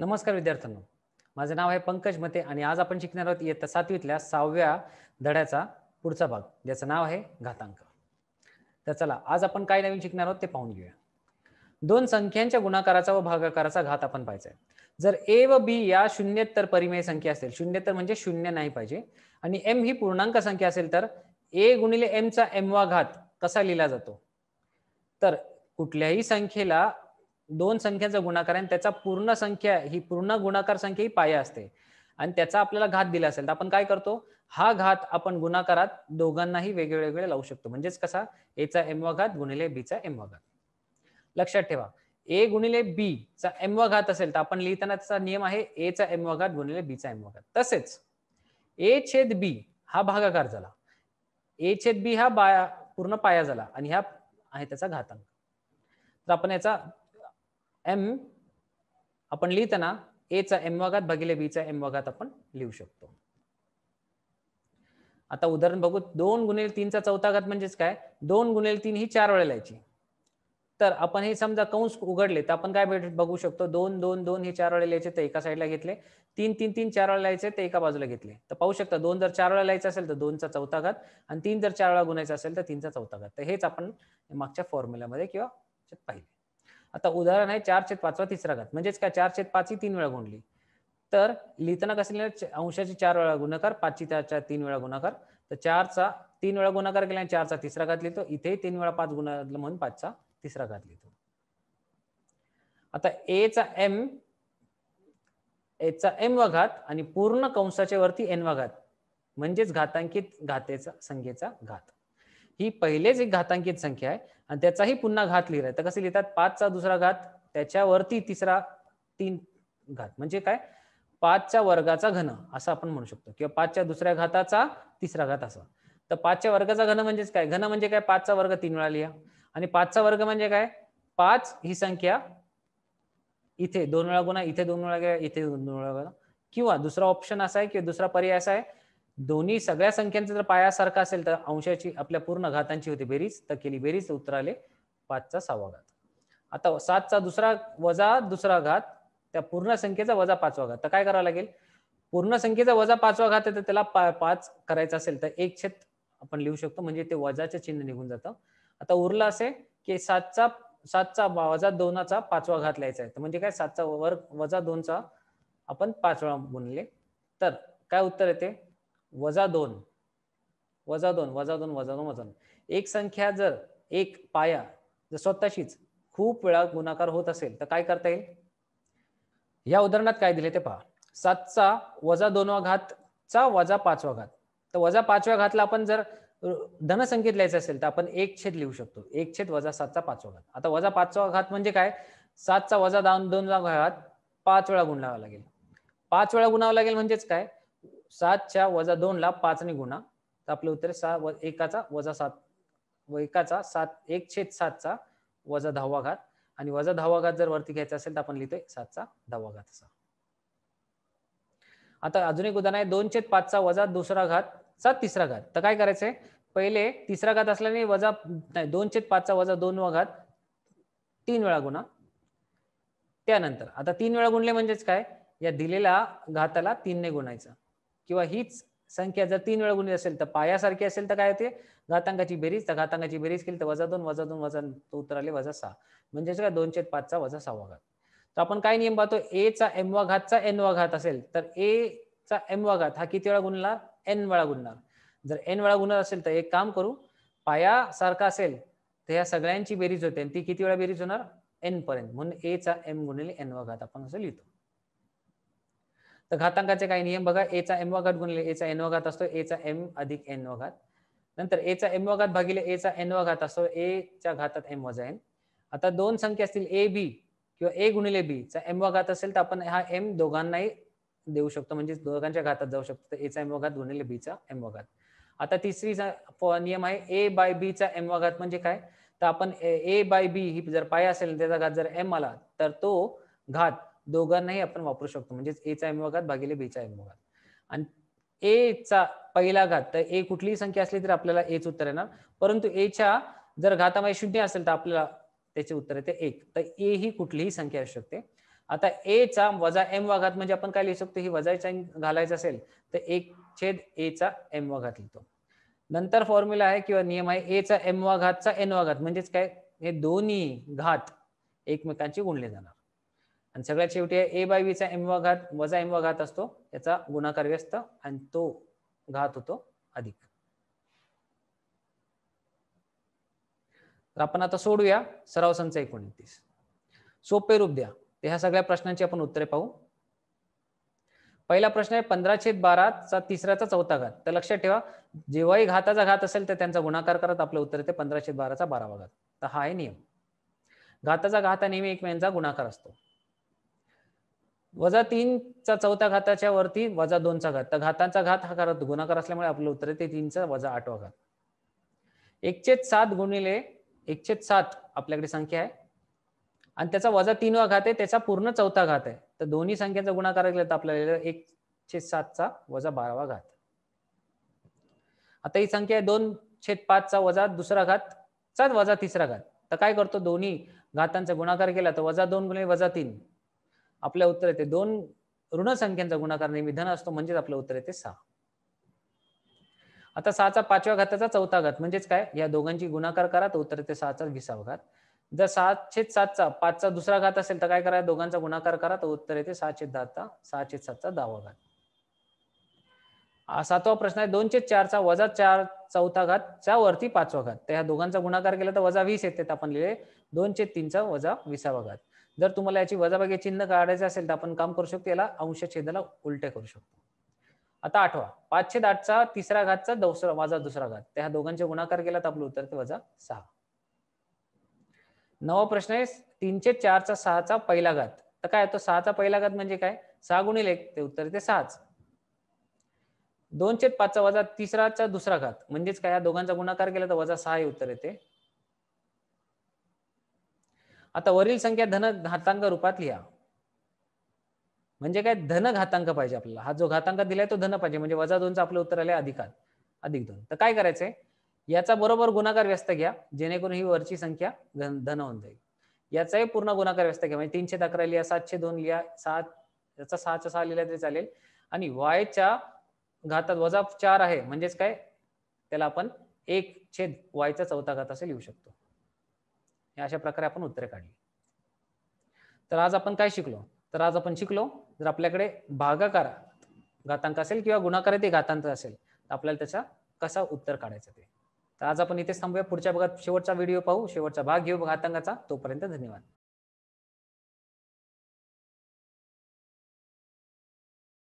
नमस्कार विद्यार्थ्यांनो, माझे नाव आहे पंकज मते आणि आज आपण शिकणार आहोत इयत्ता 7वीतल्या 6व्या धड्याचा पुढचा भाग, ज्याचं नाव आहे घातांक. तर चला आज आपण काय नवीन शिकणार आहोत ते पाहून घेऊया. दोन संख्यांच्या गुणाकाराचा व भागाकाराचा घात आपण पाहायचा आहे. जर a व b या शून्येतर परिमेय संख्या असेल, शून्येतर म्हणजे शून्य नाही पाहिजे, आणि m ही पूर्णांक संख्या असेल तर a गुणिले m चा m वा घात कसा लिहिला जातो? तर कुठल्याही संख्येला दोन संख्यांचा गुणाकार आणि त्याचा पूर्ण संख्या ही पूर्ण गुणाकार संख्या ही पाया असते आणि त्याचा आपल्याला घात दिला असेल तर आपण काय करतो, हा घात आपण गुणाकारात दोघांनाही वेगवेगळे लावू शकतो. म्हणजेच कसा, a चा m वा घात गुणिले b चा m वा घात. लक्षात ठेवा, a गुणिले b चा m वा घात असेल तर आपण लिहिताना त्याचा नियम आहे a चा m वा घात गुणिले b चा m वा घात. तसेच a छेद b हा भागाकार झाला, a छेद b हा पूर्ण पाया झाला आणि हा आहे त्याचा घातांक. तर आपण याचा m आपण लिहिताना a चा m वा घात भागिले b चा m वा घात आपण लिहू शकतो. आता उदाहरण बघू. 2 गुणिले 3 चा चौथा घात म्हणजेच काय, 2 गुणिले 3 ही 4 वेळा लिहायची. तर आपण हे समजा कंस उघडले तर आपण काय बघू शकतो, 2 2 2 हे 4 वेळा लिहायचे तर एका साईडला घेतले, 3 3 3 4 वेळा लिहायचे तर एका बाजूला घेतले. तर पाहू शकता 2 जर 4 वेळा लिहायचा असेल तर 2 चा चौथा घात आणि 3 जर 4 वेळा गुणायचा असेल तर 3 चा चौथा घात. तर हेच आपण मागच्या फॉर्म्युल्यामध्ये किंवा पाहिले. आता उदाहरण आहे 4/5 तिसरा घात म्हणजेच काय, 4/5 ही 3 वेळा गुणली. तर लिहिताना कसं लिहिलं, अंशाची 4 वेळा गुणाकार, 5ची 3 वेळा गुणाकार. तर 4 चा 3 वेळा गुणाकार केला आणि 4 चा तिसरा घात लिहितो. इथे 3 वेळा 5 गुणिले म्हणून 5 चा तिसरा घात लिहितो. आता a चा m वा घात आणि पूर्ण कंसाच्या वरती n वा घात म्हणजेच घातांकित घातेचा संख्येचा घात. ही पहिलेच एक घातांकित संख्या आहे आणि त्याचाही पुन्हा घात लिहिलाय. तर कसे लिहितात, 5 चा दुसरा घात त्याच्यावरती तिसरा 3 घात म्हणजे काय, 5 च्या वर्गाचा घन असं आपण म्हणू शकतो किंवा 5 च्या दुसऱ्या घाताचा तिसरा घात असं. तर 5 च्या वर्गाचा घन म्हणजेच काय, घन म्हणजे काय, 5 चा वर्ग 3 वेळा लिहा आणि 5 चा वर्ग म्हणजे काय, 5 ही संख्या इथे 2 वेळा गुणा, इथे 2 वेळा घ्या, इथे 2 वेळा गुणा. किंवा दुसरा ऑप्शन असा आहे किंवा दुसरा पर्याय असा आहे, दोन्ही सगळ्या संख्यांचा जर पाया सारखा असेल तर अंशाची आपल्या पूर्ण घातांची होती बेरीज, तर केली बेरीज उत्तर आले 5 चा 6वा घात. आता 7 चा दुसरा वजा दुसरा घात त्या पूर्ण संख्येचा वजा 5वा घात. तर काय करावं लागेल, पूर्ण संख्येचा वजा 5वा घात आहे तर त्याला 5 करायचा असेल तर 1 छेद आपण लिहू शकतो म्हणजे ते वजाचे चिन्ह निघून जातं. आता उरलं असे की 7 चा वजा 2 चा 5वा घात लिहायचा आहे. तर म्हणजे काय, 7 चा वर्ग वजा 2 चा आपण 5 वेळा गुणले तर काय उत्तर येते, वजा 2 वजा 2 वजा 2 वजा 2 वजा 2. एक संख्या जर एक पाया जर स्वतःशीच खूप वेळा गुणाकार होत असेल तर काय करता येईल, या उदाहरणात काय दिले ते पहा. 7 चा वजा 2वा घात चा वजा 5वा घात. तर वजा 5व्या घातला आपण जर धनसंख्येत लिहायचं असेल तर आपण 1 छेद लिहू शकतो, 1 छेद वजा 7 चा 5वा घात. आता वजा 5वा घात म्हणजे काय, 7 चा वजा 2वा घात 5 वेळा गुणावा लागेल. 5 वेळा गुणावं लागेल म्हणजेच काय, 7 च्या वजा 2 ला 5 ने गुणा तर आपलं उत्तर 1चा वजा 7 व 1 छेद 7 चा वजा 10वा घात आणि वजा 10वा घात जर वरती घ्यायचा असेल तर आपण लिहितोय 7 चा 10वा घात असा. आता अजून एक उदाहरण आहे, 2/5 चा वजा दुसरा घात चा तिसरा घात. तर काय करायचंय, पहिले तिसरा घात असल्याने वजा नाही 2/5 चा वजा 2वा घात 3 वेळा गुणा. त्यानंतर आता 3 वेळा गुणले म्हणजेच काय, या दिलेल्या घाताला 3 ने गुणायचं किंवा हीच संख्या जर 3 वेळा गुणली असेल तर पायासारखी असेल तर काय होते, घातांकाची बेरीज. तर घातांकाची बेरीज केली तर वजा 2 वजा 2 वजा तो उत्तर आले वजा 6 म्हणजेच काय, 2/5 चा वजा 6वा घात. तर आपण काय नियम पाहतो, a चा m वा घात चा n वा घात असेल तर a चा m वा घात हा किती वेळा गुणणार, n वेळा गुणणार. जर n वेळा गुणणार असेल तर एक काम करू, पाया सारखा असेल तर या सगळ्यांची बेरीज होते आणि ती किती वेळा बेरीज होणार, n पर्यंत, म्हणून a चा m गुणिले n वा घात आपण असं लिहितो. तर घातांकाचे काही नियम बघा, a चा m वा घात गुणिले a चा n वा घात असतो a चा m अधिक n वा घात. नंतर a चा m वा घात भागिले a चा n वा घात असतो a च्या घातात m वजा n. आता दोन संख्या असतील a b किंवा a गुणिले b चा m वा घात असेल तर आपण हा m दोघांनाही देऊ शकतो, म्हणजे दोघांच्या घातात जाऊ शकतो. तर a चा m वा घात गुणिले b चा m वा घात. आता तिसरी नियम आहे a बाय b चा m वा घात म्हणजे काय, तर आपण a बाय b ही जर पाया असेल त्याचा घात जर m आला तर तो घात दोघांनाही आपण वापरू शकतो, म्हणजे a चा m वा घात भागिले b चा m वा घात. आणि a चा पहिला घात, तर a कुठलीही संख्या असली तर आपल्याला a च उत्तर येणार, परंतु a च्या जर घातामध्ये 0 असेल तर आपल्याला त्याचे उत्तर येते 1. तर a ही कुठलीही संख्या असू शकते. आता a चा वजा m वा घात म्हणजे आपण काय लिहू शकतो, ही वजा चिन्ह घालायचं असेल तर 1/a चा m वा घात लिहितो. नंतर फॉर्म्युला आहे किंवा नियम आहे a चा m वा घात चा n वा घात म्हणजेच काय, हे दोन्ही घात एकमेकांची गुणले जाणार. आणि सगळ्यात शेवटी आहे a/b चा m वा घात वजा m वा घात असतो, याचा गुणाकार व्यस्त आणि तो घात होतो अधिक. तर आपण आता सोडूया सराव संच 29. सोपे रूप द्या. तर ह्या सगळ्या प्रश्नांची आपण उत्तरे पाहू. पहिला प्रश्न आहे 15/12 चा तिसऱ्याचा चौथा घात. तर लक्षात ठेवा, जेव्हाही घाताचा घात असेल तर त्यांचा गुणाकार करत आपलं उत्तर येते 15/12 चा 12वा घात. तर हा आहे नियम. घाताचा घात हा नेहमी एकमेकांचा गुणाकार असतो. -3 चा चौथ्या घाताच्या वरती -2 चा घात. तर घातांचा घात हा करत गुणाकार असल्यामुळे आपलं उत्तर येते 3 चा -8वा घात. 1/7 गुणिले 1/7 आपल्याकडे संख्या आहे आणि त्याचा -3वा घात आहे, त्याचा पूर्ण चौथा घात आहे. तर दोन्ही संख्यांचा गुणाकार केला तर आपल्याला 1/7 चा -12वा घात. आता ही संख्या आहे 2/5 चा दुसरा घात चा -3रा घात. तर काय करतो, दोन्ही घातांचा गुणाकार केला तर -2 गुणिले -3 आपलं उत्तर येते 2 ऋण संख्यांचा गुणाकार नेहमी धन असतो, म्हणजेच आपलं उत्तर येते 6. आता 6 चा 5व्या घाताचा चौथा घात म्हणजेच काय, या दोघांची गुणाकार करा तर उत्तर येते 6 चा 20वा घात. जर 7/7 चा 5 चा दुसरा घात असेल तर काय करा, दोघांचा गुणाकार करा तर उत्तर येते 6/10 6/7 चा 10वा घात. 7वा प्रश्न आहे 2/4 चा -4 चौथा घात च्या वरती 5वा घात. तर ह्या दोघांचा गुणाकार केला तर -20 येते. तर आपण लिहिले 2/3 चा -20वा घात. जर तुम्हाला याची वजाबाकी चिन्ह काढायचं असेल तर आपण काम करू शकतो, याला अंश छेदाला उलटे करू शकतो. आता 8वा 5/8 चा तिसरा घात चा दुसरा घात. त्या दोघांचे गुणाकार केला तर आपलं उत्तर येते -6. 9वा प्रश्न आहे 3/4 चा 6 चा पहिला घात. तर काय तो 6 चा पहिला घात म्हणजे काय, 6 गुणिले 1 ते उत्तर येते 6च. 2/5 चा तिसरा चा दुसरा घात म्हणजेच काय, या दोघांचा गुणाकार केला तर -6 हे उत्तर येते. आता वरील संख्या धन घातांक रूपात लिहा. म्हणजे काय, धन घातांक पाहिजे आपल्याला. हा जो घातांक दिलाय तो धन पाहिजे, म्हणजे -2 चं आपलं उत्तर आले अधिक 2. तर काय करायचंय, याचा बरोबर गुणाकार व्यस्त घ्या जेणेकरून ही वरची संख्या धन होऊन जाईल. याचाही पूर्ण गुणाकार व्यस्त घ्या, म्हणजे 311 लिहा, 702 लिहा, 7 याचा 6 6 लिहिला तरी चालेल. आणि y च्या घातात -4 आहे म्हणजेच काय, त्याला आपण 1/y चा चौथा घात असे लिहू शकतो. अशा प्रकारे आपण उत्तरे काढली. तर आज आपण काय शिकलो, तर आज आपण शिकलो, जर आपल्याकडे भागाकार घातांक असेल किंवा गुणाकार ते घातांक असेल तर आपल्याला त्याचा कसा उत्तर काढायचं ते. तर आज आपण इथेच थांबूया. पुढच्या भागात शेवटचा व्हिडिओ पाहू, शेवटचा भाग घेऊ घातांकाचा. तोपर्यंत धन्यवाद.